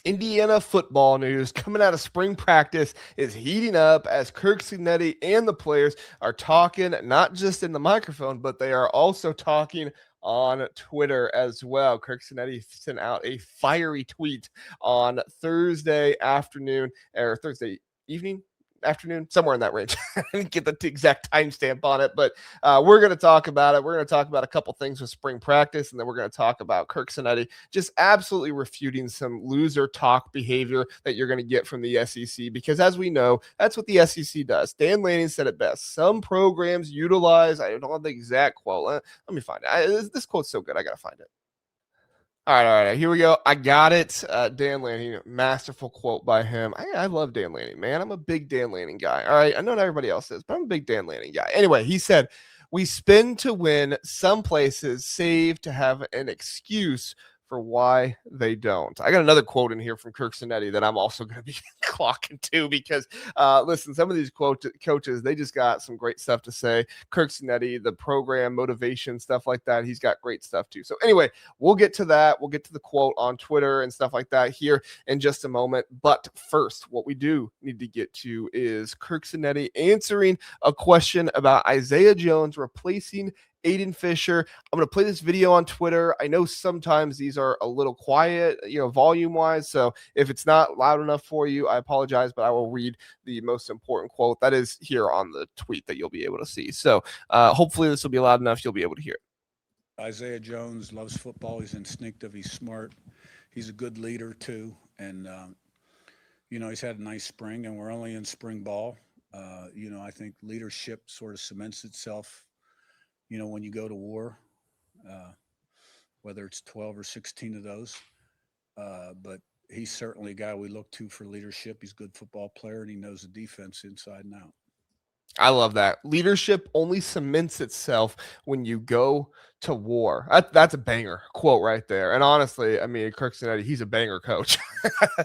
Indiana football news coming out of spring practice is heating up as Curt Cignetti and the players are talking, not just in the microphone, but they are also talking on Twitter as well. Curt Cignetti sent out a fiery tweet on Thursday afternoon or Thursday evening, afternoon, somewhere in that range. I didn't get the exact timestamp on it, but we're going to talk about it. We're going to talk about a couple things with spring practice, and then we're going to talk about Curt Cignetti just absolutely refuting some loser talk behavior that you're going to get from the SEC, because as we know, that's what the SEC does. Dan Lanning said it best. Some programs utilize, I don't have the exact quote. Let me find it. This quote's so good, I got to find it. All right, here we go. I got it. Dan Lanning, masterful quote by him. I love Dan Lanning, man. I'm a big Dan Lanning guy. All right, I know not everybody else is, but I'm a big Dan Lanning guy. Anyway, he said, "We spend to win. Some places save to have an excuse for why they don't." I got another quote in here from Curt Cignetti that I'm also going to be clocking to, because listen, some of these coaches, they just got some great stuff to say. Curt Cignetti, the program motivation stuff like that, he's got great stuff too. So anyway, we'll get to that. We'll get to the quote on Twitter and stuff like that here in just a moment. But first, what we do need to get to is Curt Cignetti answering a question about Isaiah Jones replacing Aiden Fisher. I'm going to play this video on Twitter. I know sometimes these are a little quiet, volume wise. So if it's not loud enough for you, I apologize, but I will read the most important quote that is here on the tweet that you'll be able to see. So hopefully this will be loud enough. You'll be able to hear it. Isaiah Jones loves football. He's instinctive. He's smart. He's a good leader too. And, he's had a nice spring, and we're only in spring ball. I think leadership sort of cements itself when you go to war, whether it's 12 or 16 of those. But he's certainly a guy we look to for leadership. He's a good football player, and he knows the defense inside and out. I love that. Leadership only cements itself when you go to war. That's a banger quote right there. And honestly, I mean, Curt Cignetti, he's a banger coach.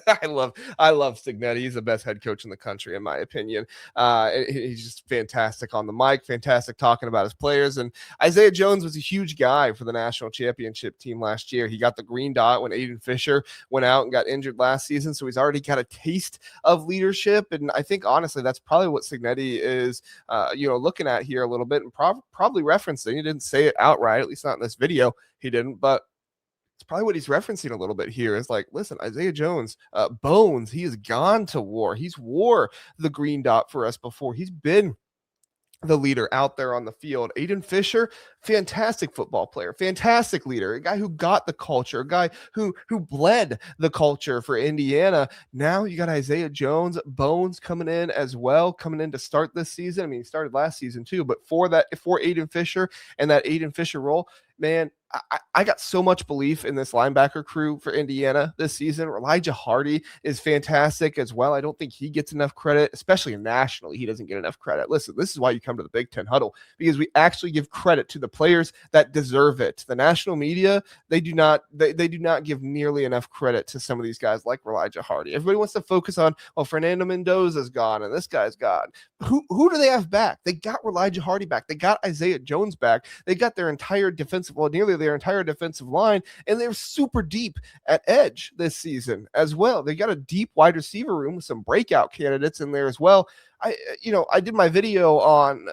I love Cignetti. He's the best head coach in the country, in my opinion. He's just fantastic on the mic, fantastic talking about his players. And Isaiah Jones was a huge guy for the national championship team last year. He got the green dot when Aiden Fisher went out and got injured last season. So he's already got a taste of leadership. And I think, honestly, that's probably what Cignetti is, looking at here a little bit, and probably referencing. He didn't say it outright, at least not in this video. He didn't, but it's probably what he's referencing a little bit here is like, listen, Isaiah Jones, Bones, he has gone to war. He's wore the green dot for us before. He's been the leader out there on the field. Aiden Fisher, fantastic football player, fantastic leader, a guy who got the culture, a guy who bled the culture for Indiana. Now you got Isaiah Jones, Bones coming in as well, coming in to start this season. I mean, he started last season too, but for Aiden Fisher and that Aiden Fisher role, man, I got so much belief in this linebacker crew for Indiana this season. Elijah Hardy is fantastic as well. I don't think he gets enough credit, especially nationally. He doesn't get enough credit. Listen, this is why you come to the Big Ten Huddle, because we actually give credit to the players that deserve it. The national media, they do not give nearly enough credit to some of these guys like Elijah Hardy. Everybody wants to focus on, Fernando Mendoza's gone and this guy's gone. Who do they have back? They got Elijah Hardy back. They got Isaiah Jones back. They got their entire nearly their entire defensive line, and they're super deep at edge this season as well. They got a deep wide receiver room with some breakout candidates in there as well. I did my video on,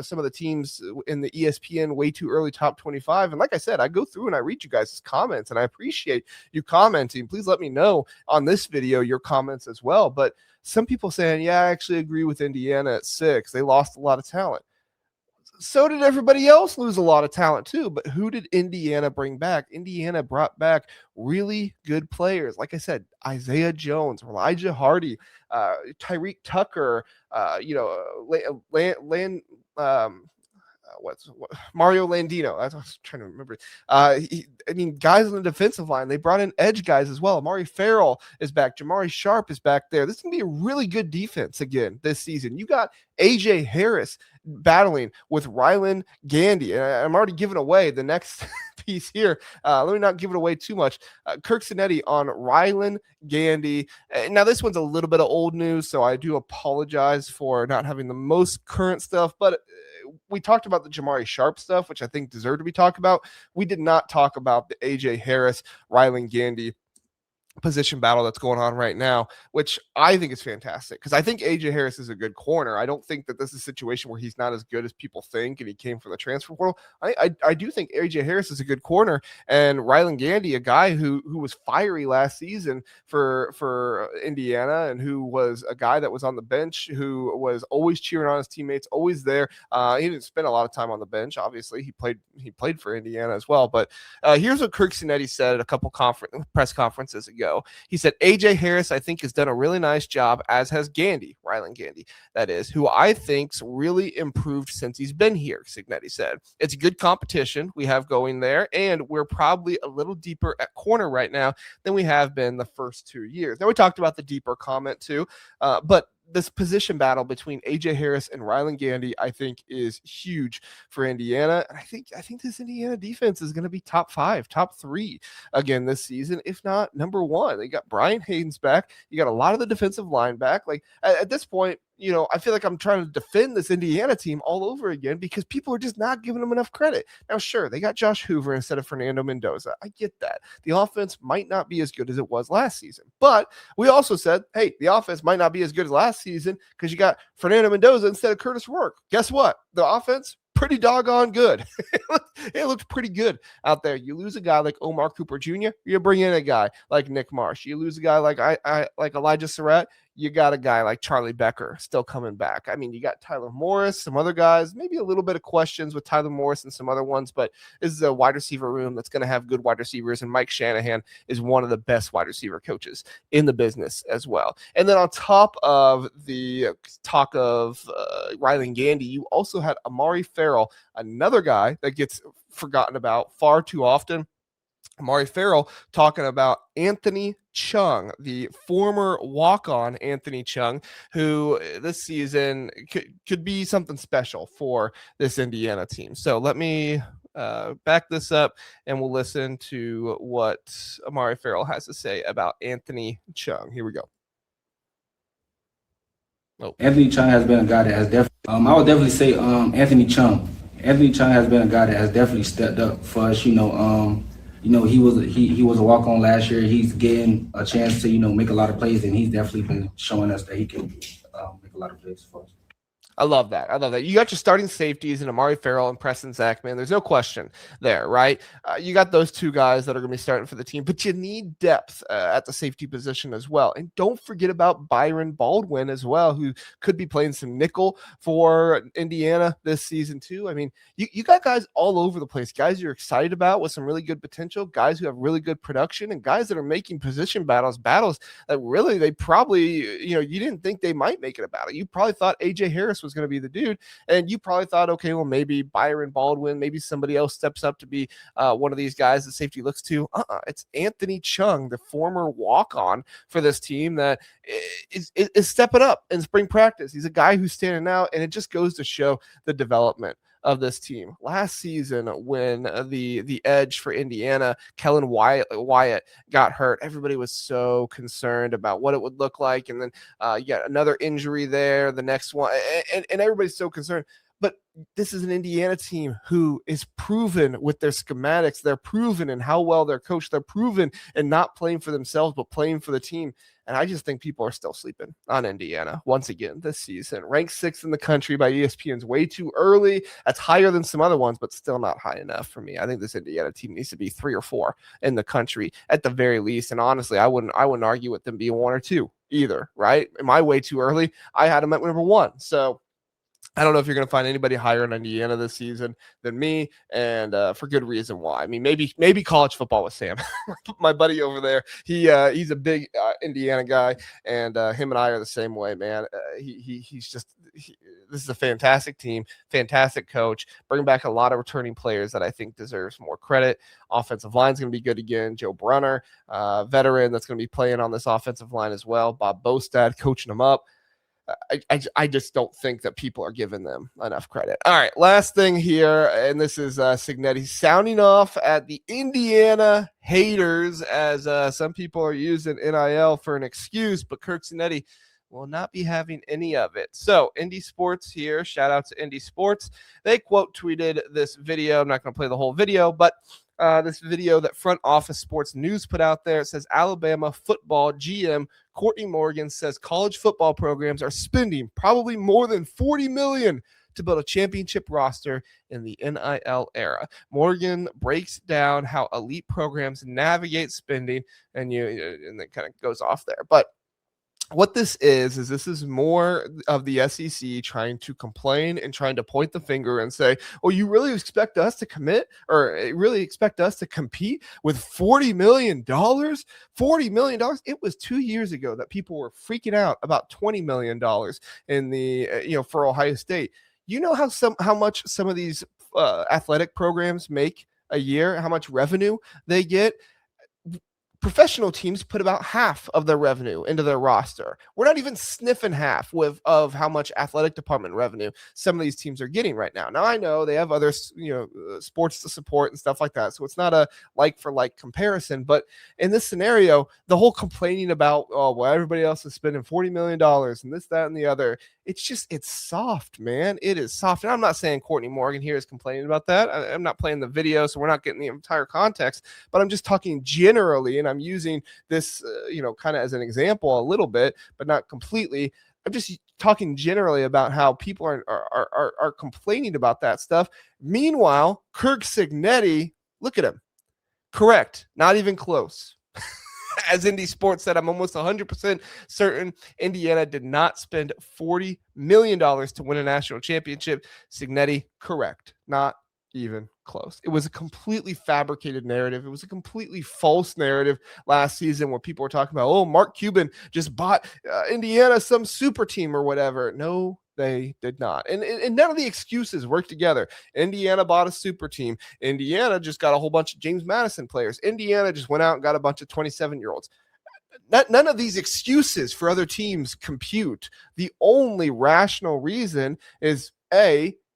some of the teams in the ESPN way too early top 25. And like I said, I go through and I read you guys' comments, and I appreciate you commenting. Please let me know on this video your comments as well. But some people saying, yeah, I actually agree with Indiana at 6. They lost a lot of talent. So did everybody else lose a lot of talent too. But who did Indiana bring back? Indiana brought back really good players. Like I said, Isaiah Jones, Elijah Hardy, Tyreek Tucker, Mario Landino. That's what I was trying to remember. Guys on the defensive line, they brought in edge guys as well. Amari Ferrell is back. Jamari Sharp is back there. This is going to be a really good defense again this season. You got AJ Harris battling with Rylan Gandy. And I'm already giving away the next piece here. Let me not give it away too much. Curt Cignetti on Rylan Gandy. Now, this one's a little bit of old news, so I do apologize for not having the most current stuff, but we talked about the Jamari Sharp stuff, which I think deserved to be talked about. We did not talk about the AJ Harris, Rylan Gandy position battle that's going on right now, which I think is fantastic because I think AJ Harris is a good corner. I don't think that this is a situation where he's not as good as people think and he came from the transfer portal. I do think AJ Harris is a good corner, and Rylan Gandy, a guy who was fiery last season for Indiana and who was a guy that was on the bench, who was always cheering on his teammates, always there. He didn't spend a lot of time on the bench. Obviously, he played for Indiana as well. But here's what Curt Cignetti said at a couple press conferences ago. He said, AJ Harris, I think, has done a really nice job, as has Gandy, Rylan Gandy, that is, who I think's really improved since he's been here, Cignetti said. It's a good competition we have going there, and we're probably a little deeper at corner right now than we have been the first 2 years. Now, we talked about the deeper comment too, but this position battle between AJ Harris and Rylan Gandy, I think, is huge for Indiana. And I think this Indiana defense is going to be top 5, top 3 again this season, if not number 1. They got Brian Hayden's back. You got a lot of the defensive line back. Like at this point, I feel like I'm trying to defend this Indiana team all over again because people are just not giving them enough credit. Now, sure, they got Josh Hoover instead of Fernando Mendoza. I get that. The offense might not be as good as it was last season. But we also said, hey, the offense might not be as good as last season because you got Fernando Mendoza instead of Curtis Rourke. Guess what? The offense, pretty doggone good. It looked pretty good out there. You lose a guy like Omar Cooper Jr., you bring in a guy like Nick Marsh. You lose a guy like like Elijah Surratt, you got a guy like Charlie Becker still coming back. I mean, you got Tyler Morris, some other guys, maybe a little bit of questions with Tyler Morris and some other ones, but this is a wide receiver room that's going to have good wide receivers, and Mike Shanahan is one of the best wide receiver coaches in the business as well. And then on top of the talk of Rylan Gandy, you also had Amari Ferrell, another guy that gets forgotten about far too often. Amari Ferrell talking about Anthony Chung, the former walk-on Anthony Chung, who this season could be something special for this Indiana team. So let me back this up and we'll listen to what Amari Ferrell has to say about Anthony Chung. Here we go. Oh. Anthony Chung has been a guy that has definitely, I would definitely say Anthony Chung. Anthony Chung has been a guy that has definitely stepped up for us, he was a walk-on last year. He's getting a chance to, make a lot of plays, and he's definitely been showing us that he can make a lot of plays for us. I love that. You got your starting safeties in Amari Ferrell and Preston Zachman. There's no question there, right? You got those two guys that are going to be starting for the team, but you need depth at the safety position as well. And don't forget about Byron Baldwin as well, who could be playing some nickel for Indiana this season too. I mean, you got guys all over the place, guys you're excited about with some really good potential, guys who have really good production, and guys that are making position battles that really they probably, you didn't think they might make it a battle. You probably thought AJ Harris was going to be the dude, and you probably thought, okay, well, maybe Byron Baldwin, maybe somebody else steps up to be one of these guys that safety looks to. It's Anthony Chung, the former walk-on for this team that is stepping up in spring practice. He's a guy who's standing out, and it just goes to show the development of this team. Last season, when the edge for Indiana, Kellen Wyatt got hurt, everybody was so concerned about what it would look like. And then you got another injury there, the next one, and everybody's so concerned. But this is an Indiana team who is proven with their schematics. They're proven in how well they're coached. They're proven in not playing for themselves, but playing for the team. And I just think people are still sleeping on Indiana once again this season. Ranked 6th in the country by ESPN's way too early. That's higher than some other ones, but still not high enough for me. I think this Indiana team needs to be 3 or 4 in the country at the very least. And honestly, I wouldn't argue with them being 1 or 2 either, right? Am I way too early? I had them at number 1. So I don't know if you're going to find anybody higher in Indiana this season than me, and for good reason why. I mean, maybe college football with Sam, my buddy over there. He's a big Indiana guy, and him and I are the same way, man. This is a fantastic team, fantastic coach. Bring back a lot of returning players that I think deserves more credit. Offensive line's going to be good again. Joe Brunner, veteran that's going to be playing on this offensive line as well. Bob Bostad coaching them up. I just don't think that people are giving them enough credit. All right, last thing here, and this is Cignetti sounding off at the Indiana haters, as some people are using NIL for an excuse, but Curt Cignetti will not be having any of it. So Indy Sports here, shout out to Indy Sports. They quote tweeted this video. I'm not going to play the whole video, but this video that Front Office Sports News put out there. It says Alabama football GM Courtney Morgan says college football programs are spending probably more than $40 million to build a championship roster in the NIL era. Morgan breaks down how elite programs navigate spending, and then kind of goes off there. But what this is more of the SEC trying to complain and trying to point the finger and say, well, you really expect us to commit or really expect us to compete with $40 million? $40 million? It was 2 years ago that people were freaking out about $20 million in the, for Ohio State. You know how much some of these athletic programs make a year, how much revenue they get? Professional teams put about half of their revenue into their roster. We're not even sniffing half of how much athletic department revenue some of these teams are getting right now. Now I know they have other, sports to support and stuff like that. So it's not a like for like comparison, but in this scenario, the whole complaining about, everybody else is spending $40 million and this, that, and the other. It's soft, man. It is soft. And I'm not saying Courtney Morgan here is complaining about that. I'm not playing the video, so we're not getting the entire context, but I'm just talking generally. And I'm using this, kind of as an example a little bit, but not completely. I'm just talking generally about how people are complaining about that stuff. Meanwhile, Curt Cignetti, look at him. Correct. Not even close. As Indy Sports said, I'm almost 100% certain Indiana did not spend $40 million to win a national championship. Cignetti, correct. Not even close. It was a completely fabricated narrative. It was a completely false narrative last season where people were talking about, Mark Cuban just bought Indiana some super team or whatever. No, they did not. And none of the excuses work together. Indiana bought a super team. Indiana just got a whole bunch of James Madison players. Indiana just went out and got a bunch of 27-year-olds. None of these excuses for other teams compute. The only rational reason is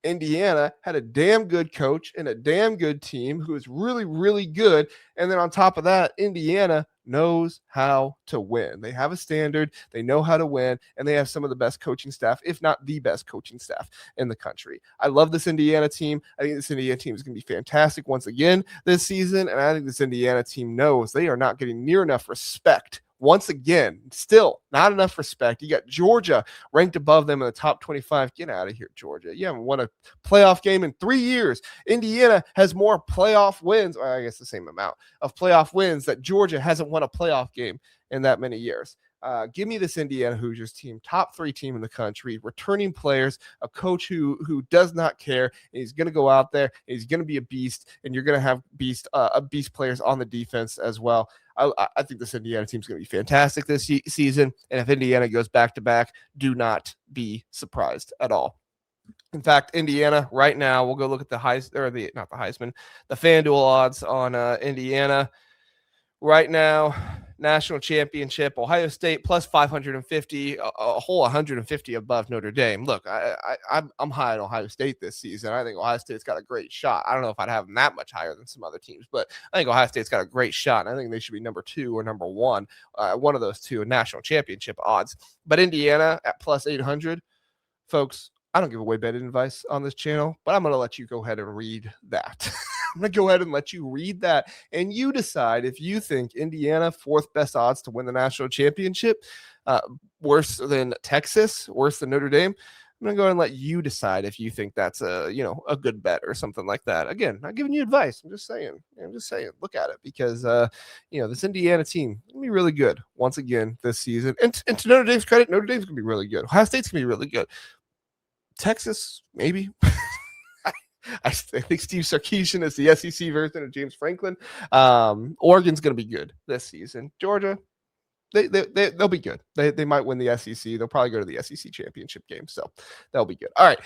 Indiana had a damn good coach and a damn good team who is really, really good. And then on top of that, Indiana knows how to win. They have a standard, they know how to win, and they have some of the best coaching staff, if not the best coaching staff in the country. I love this Indiana team. I think this Indiana team is going to be fantastic once again this season, and I think this Indiana team knows they are not getting near enough respect. Once again, still not enough respect. You got Georgia ranked above them in the top 25. Get out of here, Georgia. You haven't won a playoff game in 3 years. Indiana has more playoff wins, or I guess the same amount of playoff wins that Georgia hasn't won a playoff game in that many years. Give me this Indiana Hoosiers team, top 3 team in the country, returning players, a coach who does not care. And he's going to go out there, and he's going to be a beast, and you're going to have beast players on the defense as well. I think this Indiana team is going to be fantastic this season. And if Indiana goes back-to-back, do not be surprised at all. In fact, Indiana right now, we'll go look at the FanDuel odds on Indiana right now. National championship, Ohio State plus 550, a whole 150 above Notre Dame. Look, I'm high on Ohio State this season. I think Ohio State's got a great shot. I don't know if I'd have them that much higher than some other teams, but I think Ohio State's got a great shot. And I think they should be number 2 or number 1, one of those two in national championship odds. But Indiana at plus 800, folks, I don't give away betting advice on this channel, but I'm going to let you go ahead and read that. I'm going to go ahead and let you read that, and you decide if you think Indiana, 4th best odds to win the national championship, worse than Texas, worse than Notre Dame. I'm going to go ahead and let you decide if you think that's a good bet or something like that. Again, not giving you advice. I'm just saying, look at it because, this Indiana team is going to be really good once again this season. And to Notre Dame's credit, Notre Dame's going to be really good. Ohio State's going to be really good. Texas, maybe. I think Steve Sarkisian is the SEC version of James Franklin. Oregon's going to be good this season. Georgia, they'll be good. They might win the SEC. They'll probably go to the SEC championship game, so they'll be good. All right,